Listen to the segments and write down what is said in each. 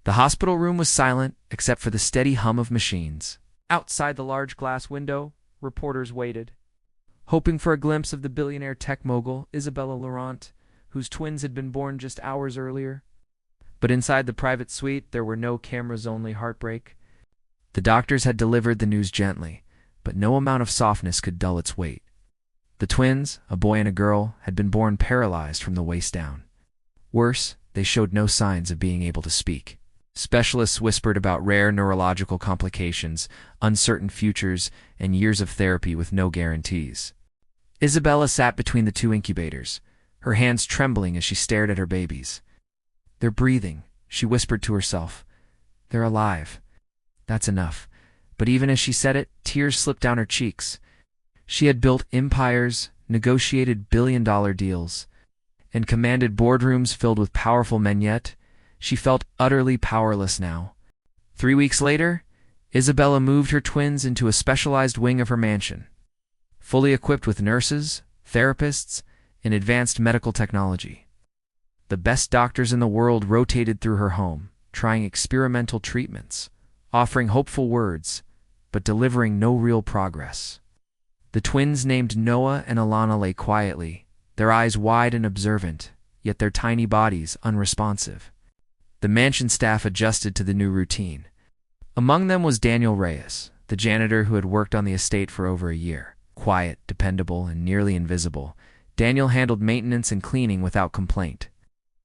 The hospital room was silent, except for the steady hum of machines. Outside the large glass window, reporters waited, hoping for a glimpse of the billionaire tech mogul, Isabella Laurent, whose twins had been born just hours earlier. But inside the private suite, there were no cameras, only heartbreak. The doctors had delivered the news gently, but no amount of softness could dull its weight. The twins, a boy and a girl, had been born paralyzed from the waist down. Worse, they showed no signs of being able to speak. Specialists whispered about rare neurological complications, uncertain futures, and years of therapy with no guarantees. Isabella sat between the two incubators, her hands trembling as she stared at her babies. "They're breathing," she whispered to herself. "They're alive. That's enough." But even as she said it, tears slipped down her cheeks. She had built empires, negotiated billion-dollar deals, and commanded boardrooms filled with powerful men, yet she felt utterly powerless now. 3 weeks later, Isabella moved her twins into a specialized wing of her mansion, fully equipped with nurses, therapists, and advanced medical technology. The best doctors in the world rotated through her home, trying experimental treatments, offering hopeful words, but delivering no real progress. The twins named Noah and Alana lay quietly, their eyes wide and observant, yet their tiny bodies unresponsive. The mansion staff adjusted to the new routine. Among them was Daniel Reyes, the janitor who had worked on the estate for over a year. Quiet, dependable, and nearly invisible, Daniel handled maintenance and cleaning without complaint.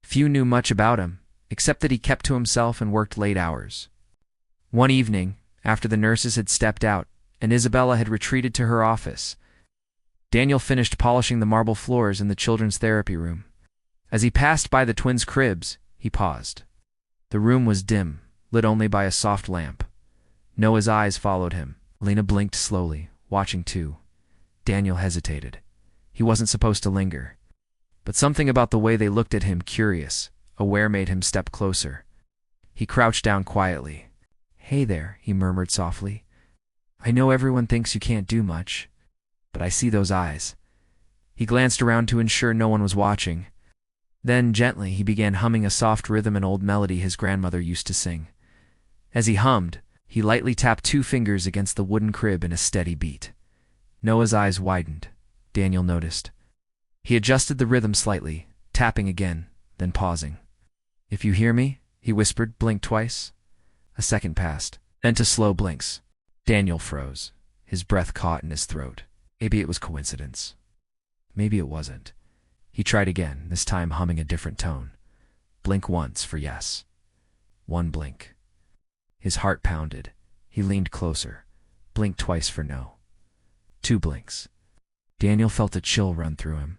Few knew much about him, except that he kept to himself and worked late hours. One evening, after the nurses had stepped out and Isabella had retreated to her office, Daniel finished polishing the marble floors in the children's therapy room. As he passed by the twins' cribs, he paused. The room was dim, lit only by a soft lamp. Noah's eyes followed him. Lena blinked slowly, watching too. Daniel hesitated. He wasn't supposed to linger. But something about the way they looked at him, curious, aware, made him step closer. He crouched down quietly. "Hey there," he murmured softly. "I know everyone thinks you can't do much, but I see those eyes." He glanced around to ensure no one was watching. Then, gently, he began humming a soft rhythm, an old melody his grandmother used to sing. As he hummed, he lightly tapped 2 fingers against the wooden crib in a steady beat. Noah's eyes widened. Daniel noticed. He adjusted the rhythm slightly, tapping again, then pausing. "If you hear me," he whispered, "blink twice." A second passed, then to slow blinks. Daniel froze. His breath caught in his throat. Maybe it was coincidence. Maybe it wasn't. He tried again, this time humming a different tone. "Blink once for yes." 1 blink. His heart pounded. He leaned closer. "Blink twice for no." 2 blinks. Daniel felt a chill run through him.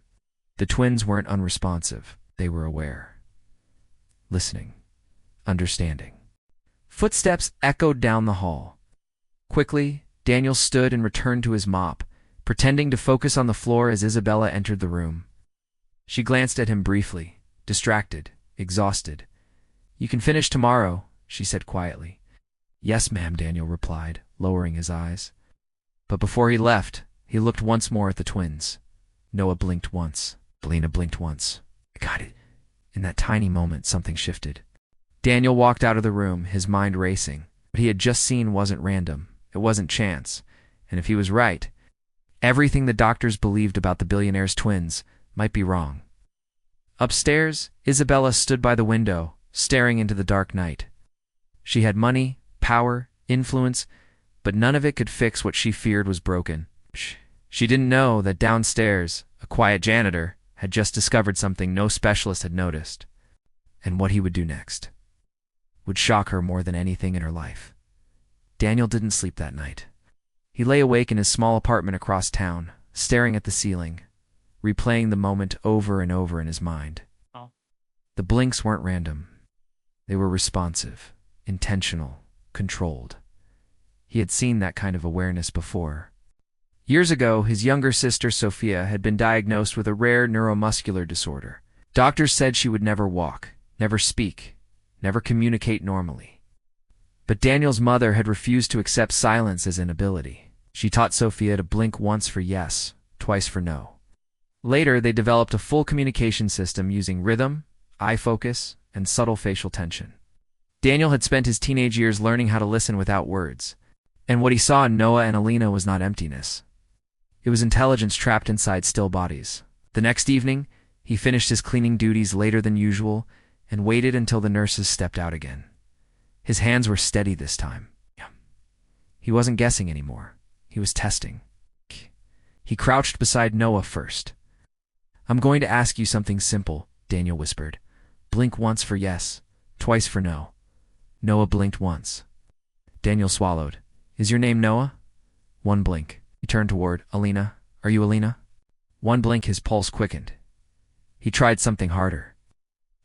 The twins weren't unresponsive. They were aware. Listening. Understanding. Footsteps echoed down the hall. Quickly, Daniel stood and returned to his mop, pretending to focus on the floor as Isabella entered the room. She glanced at him briefly, distracted, exhausted. "You can finish tomorrow," she said quietly. "Yes, ma'am," Daniel replied, lowering his eyes. But before he left, he looked once more at the twins. Noah blinked once. Lena blinked once. "I got it." In that tiny moment, something shifted. Daniel walked out of the room, his mind racing. What he had just seen wasn't random. It wasn't chance. And if he was right, everything the doctors believed about the billionaire's twins might be wrong. Upstairs, Isabella stood by the window, staring into the dark night. She had money, power, influence, but none of it could fix what she feared was broken. She didn't know that downstairs, a quiet janitor had just discovered something no specialist had noticed. And what he would do next would shock her more than anything in her life. Daniel didn't sleep that night. He lay awake in his small apartment across town, staring at the ceiling, replaying the moment over and over in his mind. The blinks weren't random. They were responsive, intentional, controlled. He had seen that kind of awareness before. Years ago, his younger sister Sophia had been diagnosed with a rare neuromuscular disorder. Doctors said she would never walk, never speak, never communicate normally. But Daniel's mother had refused to accept silence as inability. She taught Sophia to blink once for yes, twice for no. Later, they developed a full communication system using rhythm, eye focus, and subtle facial tension. Daniel had spent his teenage years learning how to listen without words, and what he saw in Noah and Alina was not emptiness. It was intelligence trapped inside still bodies. The next evening, he finished his cleaning duties later than usual and waited until the nurses stepped out again. His hands were steady this time. He wasn't guessing anymore. He was testing. He crouched beside Noah first. "I'm going to ask you something simple," Daniel whispered. "Blink once for yes, twice for no." Noah blinked once. Daniel swallowed. "Is your name Noah?" One blink. He turned toward Alina. "Are you Alina?" One blink, his pulse quickened. He tried something harder.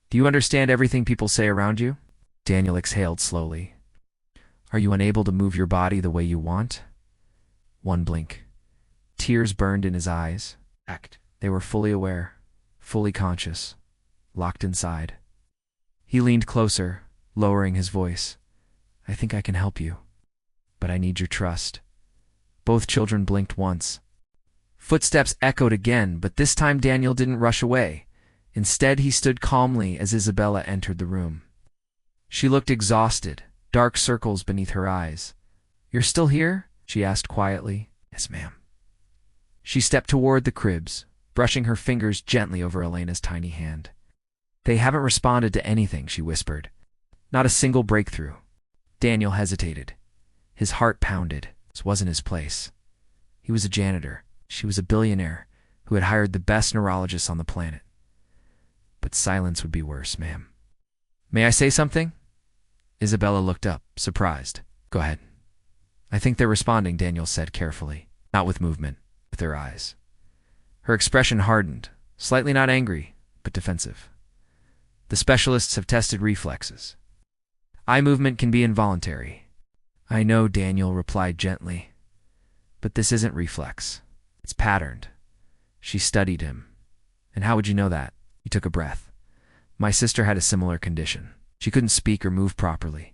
"Do you understand everything people say around you?" Daniel exhaled slowly. "Are you unable to move your body the way you want?" One blink. Tears burned in his eyes. They were fully aware, fully conscious, locked inside. He leaned closer, lowering his voice. "I think I can help you, but I need your trust." Both children blinked once. Footsteps echoed again, but this time Daniel didn't rush away. Instead, he stood calmly as Isabella entered the room. She looked exhausted, dark circles beneath her eyes. "You're still here?" she asked quietly. "Yes, ma'am." She stepped toward the cribs, brushing her fingers gently over Elena's tiny hand. "They haven't responded to anything," she whispered. "Not a single breakthrough." Daniel hesitated. His heart pounded. This wasn't his place. He was a janitor. She was a billionaire who had hired the best neurologists on the planet. But silence would be worse, ma'am. "May I say something?" Isabella looked up, surprised. "Go ahead." "I think they're responding," Daniel said carefully, not with movement, with their eyes. Her expression hardened, slightly not angry, but defensive. "The specialists have tested reflexes. Eye movement can be involuntary." "I know," Daniel replied gently. "But this isn't reflex. It's patterned." She studied him. "And how would you know that?" He took a breath. "My sister had a similar condition. She couldn't speak or move properly.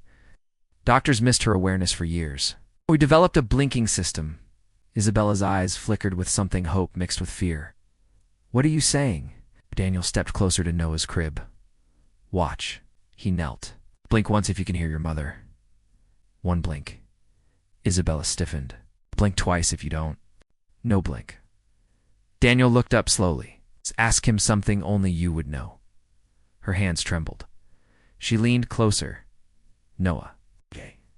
Doctors missed her awareness for years. We developed a blinking system." Isabella's eyes flickered with something hope mixed with fear. "What are you saying?" Daniel stepped closer to Noah's crib. "Watch." He knelt. "Blink once if you can hear your mother." One blink. Isabella stiffened. "Blink twice if you don't." No blink. Daniel looked up slowly. "Ask him something only you would know." Her hands trembled. She leaned closer. "Noah,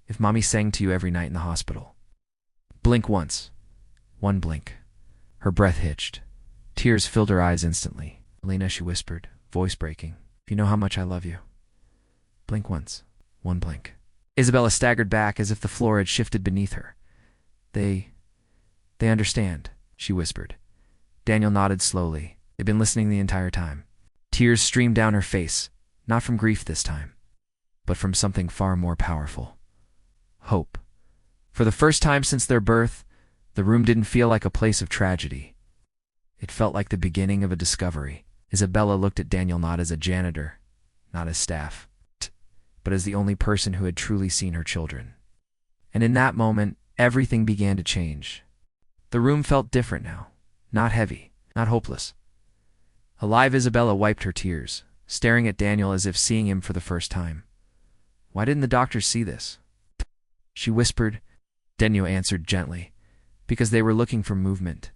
if Mommy sang to you every night in the hospital." "Blink once." One blink. Her breath hitched. Tears filled her eyes instantly. "Alina," she whispered, voice breaking, "if you know how much I love you." "Blink once." One blink. Isabella staggered back as if the floor had shifted beneath her. They understand," she whispered. Daniel nodded slowly. They'd been listening the entire time. Tears streamed down her face, not from grief this time, but from something far more powerful. Hope. For the first time since their birth, the room didn't feel like a place of tragedy. It felt like the beginning of a discovery. Isabella looked at Daniel not as a janitor, not as staff, but as the only person who had truly seen her children. And in that moment, everything began to change. The room felt different now. Not heavy, not hopeless. Alive, Isabella wiped her tears, staring at Daniel as if seeing him for the first time. "Why didn't the doctors see this?" she whispered. Daniel answered gently, "Because they were looking for movement."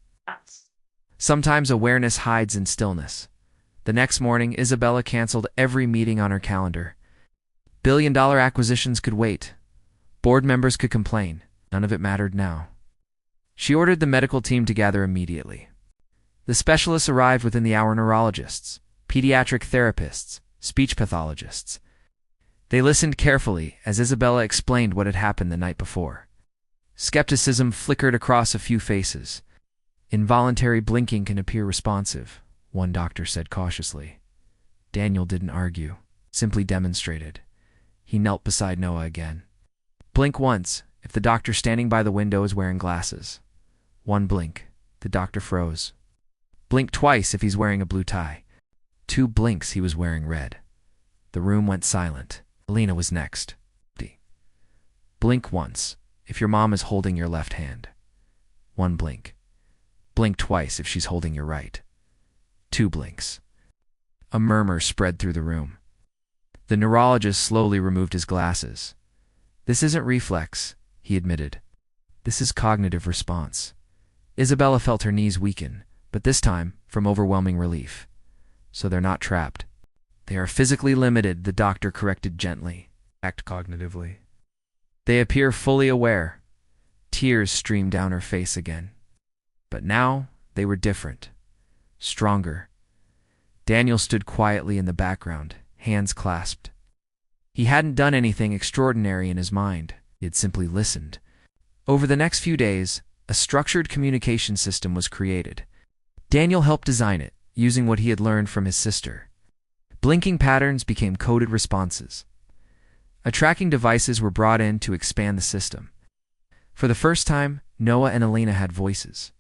Sometimes awareness hides in stillness. The next morning, Isabella canceled every meeting on her calendar. Billion-dollar acquisitions could wait. Board members could complain. None of it mattered now. She ordered the medical team to gather immediately. The specialists arrived within the hour: neurologists, pediatric therapists, speech pathologists. They listened carefully as Isabella explained what had happened the night before. Skepticism flickered across a few faces. "Involuntary blinking can appear responsive," one doctor said cautiously. Daniel didn't argue, simply demonstrated. He knelt beside Noah again. "Blink once if the doctor standing by the window is wearing glasses." One blink. The doctor froze. "Blink twice if he's wearing a blue tie." Two blinks, he was wearing red. The room went silent. Alina was next. "Blink once if your mom is holding your left hand." One blink. "Blink twice if she's holding your right." Two blinks. A murmur spread through the room. The neurologist slowly removed his glasses. "This isn't reflex," he admitted. "This is cognitive response." Isabella felt her knees weaken, but this time from overwhelming relief. "So they're not trapped." "They are physically limited," the doctor corrected gently. "Act cognitively." "They appear fully aware." Tears streamed down her face again. But now they were different. Stronger. Daniel stood quietly in the background, hands clasped. He hadn't done anything extraordinary in his mind. He had simply listened. Over the next few days, a structured communication system was created. Daniel helped design it, using what he had learned from his sister. Blinking patterns became coded responses. Tracking devices were brought in to expand the system. For the first time, Noah and Elena had voices.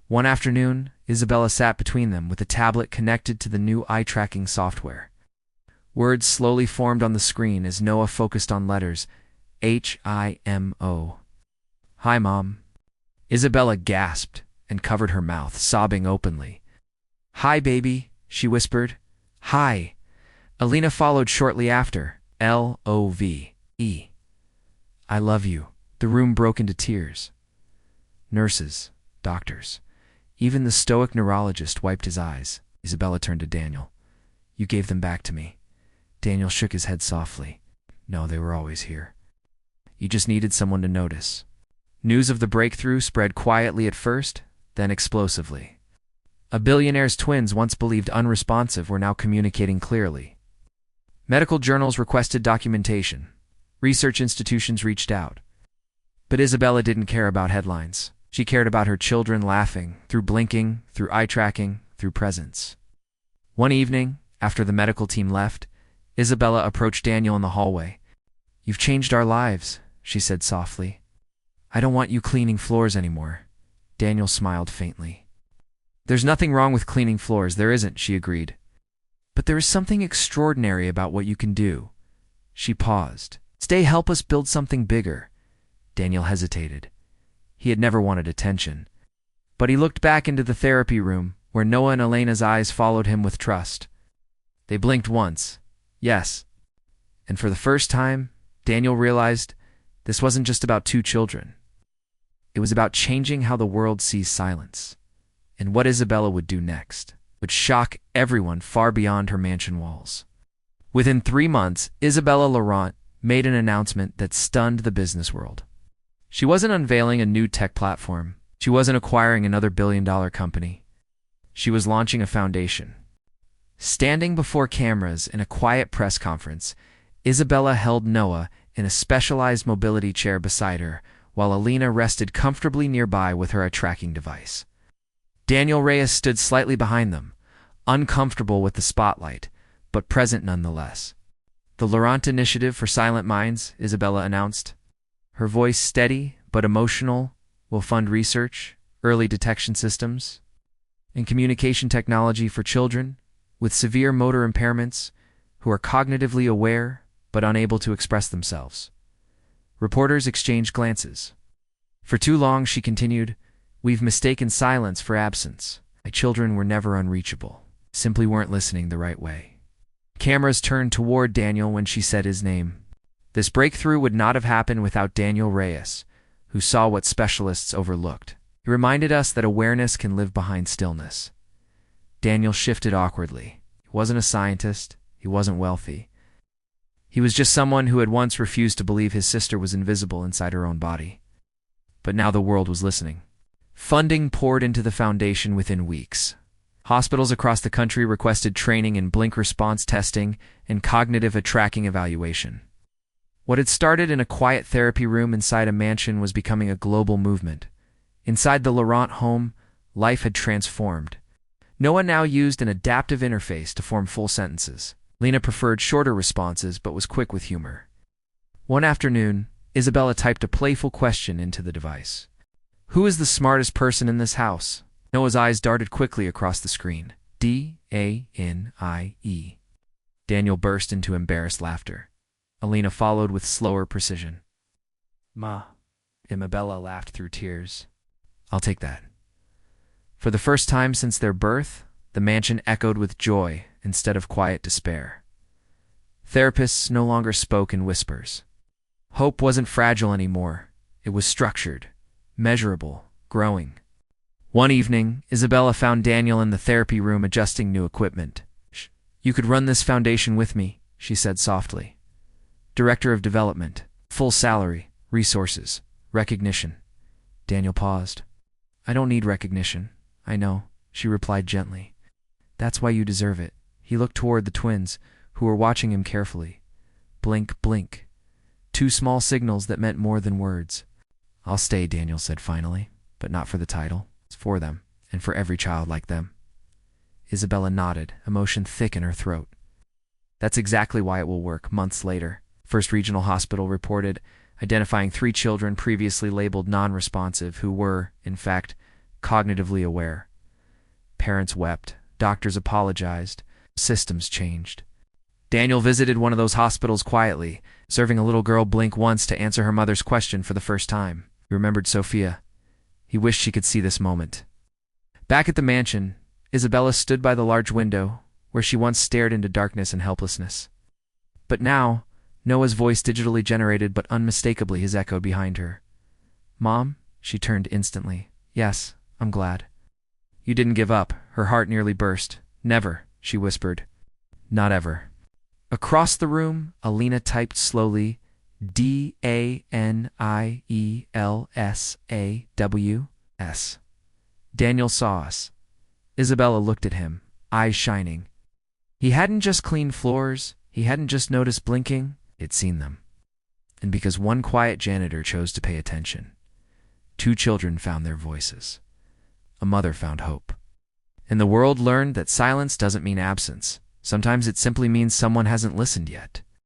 One afternoon, Isabella sat between them with a tablet connected to the new eye-tracking software. Words slowly formed on the screen as Noah focused on letters H-I-M-O. "Hi, Mom." Isabella gasped and covered her mouth, sobbing openly. "Hi, baby," she whispered. "Hi." Elena followed shortly after. L-O-V-E. "I love you." The room broke into tears. Nurses, doctors, even the stoic neurologist wiped his eyes. Isabella turned to Daniel. "You gave them back to me." Daniel shook his head softly. "No, they were always here. You just needed someone to notice." News of the breakthrough spread quietly at first, then explosively. A billionaire's twins, once believed unresponsive, were now communicating clearly. Medical journals requested documentation. Research institutions reached out. But Isabella didn't care about headlines. She cared about her children laughing, through blinking, through eye tracking, through presence. One evening, after the medical team left, Isabella approached Daniel in the hallway. "You've changed our lives," she said softly. "I don't want you cleaning floors anymore." Daniel smiled faintly. "There's nothing wrong with cleaning floors, there isn't," she agreed. "But there is something extraordinary about what you can do." She paused. "Stay, help us build something bigger." Daniel hesitated. He had never wanted attention. But he looked back into the therapy room, where Noah and Elena's eyes followed him with trust. They blinked once. Yes. And for the first time, Daniel realized this wasn't just about two children. It was about changing how the world sees silence. And what Isabella would do next would shock everyone far beyond her mansion walls. Within 3 months, Isabella Laurent made an announcement that stunned the business world. She wasn't unveiling a new tech platform. She wasn't acquiring another billion-dollar company. She was launching a foundation. Standing before cameras in a quiet press conference, Isabella held Noah in a specialized mobility chair beside her, while Elena rested comfortably nearby with her tracking device. Daniel Reyes stood slightly behind them, uncomfortable with the spotlight, but present nonetheless. "The Laurent Initiative for Silent Minds," Isabella announced. Her voice steady but emotional, will fund research, early detection systems, and communication technology for children with severe motor impairments who are cognitively aware but unable to express themselves. Reporters exchanged glances. "For too long," she continued, "we've mistaken silence for absence. My children were never unreachable, simply weren't listening the right way." Cameras turned toward Daniel when she said his name. This breakthrough would not have happened without Daniel Reyes, who saw what specialists overlooked. He reminded us that awareness can live behind stillness. Daniel shifted awkwardly. He wasn't a scientist. He wasn't wealthy. He was just someone who had once refused to believe his sister was invisible inside her own body. But now the world was listening. Funding poured into the foundation within weeks. Hospitals across the country requested training in blink response testing and cognitive tracking evaluation. What had started in a quiet therapy room inside a mansion was becoming a global movement. Inside the Laurent home, life had transformed. Noah now used an adaptive interface to form full sentences. Lena preferred shorter responses but was quick with humor. One afternoon, Isabella typed a playful question into the device. "Who is the smartest person in this house?" Noah's eyes darted quickly across the screen. D-A-N-I-E. Daniel burst into embarrassed laughter. Elena followed with slower precision. "Ma." Isabella laughed through tears. "I'll take that." For the first time since their birth, the mansion echoed with joy instead of quiet despair. Therapists no longer spoke in whispers. Hope wasn't fragile anymore. It was structured, measurable, growing. One evening, Isabella found Daniel in the therapy room adjusting new equipment. "You could run this foundation with me," she said softly. "Director of Development, full salary, resources, recognition." Daniel paused. "I don't need recognition, I know," she replied gently. "That's why you deserve it." He looked toward the twins, who were watching him carefully. Blink, blink. Two small signals that meant more than words. "I'll stay," Daniel said finally, "but not for the title. It's for them, and for every child like them." Isabella nodded, emotion thick in her throat. "That's exactly why it will work." Months later, First Regional Hospital reported identifying 3 children previously labeled non-responsive who were, in fact, cognitively aware. Parents wept, doctors apologized, systems changed. Daniel visited one of those hospitals quietly, serving a little girl blink once to answer her mother's question for the first time. He remembered Sophia. He wished she could see this moment. Back at the mansion, Isabella stood by the large window, where she once stared into darkness and helplessness. But now, Noah's voice, digitally generated but unmistakably, has echoed behind her. "Mom?" She turned instantly. "Yes, I'm glad." "You didn't give up." Her heart nearly burst. "Never," she whispered. "Not ever." Across the room, Alina typed slowly, "Danielsaws." Daniel saw us. Isabella looked at him, eyes shining. He hadn't just cleaned floors, he hadn't just noticed blinking, he'd seen them. And because one quiet janitor chose to pay attention, 2 children found their voices. A mother found hope. And the world learned that silence doesn't mean absence. Sometimes it simply means someone hasn't listened yet.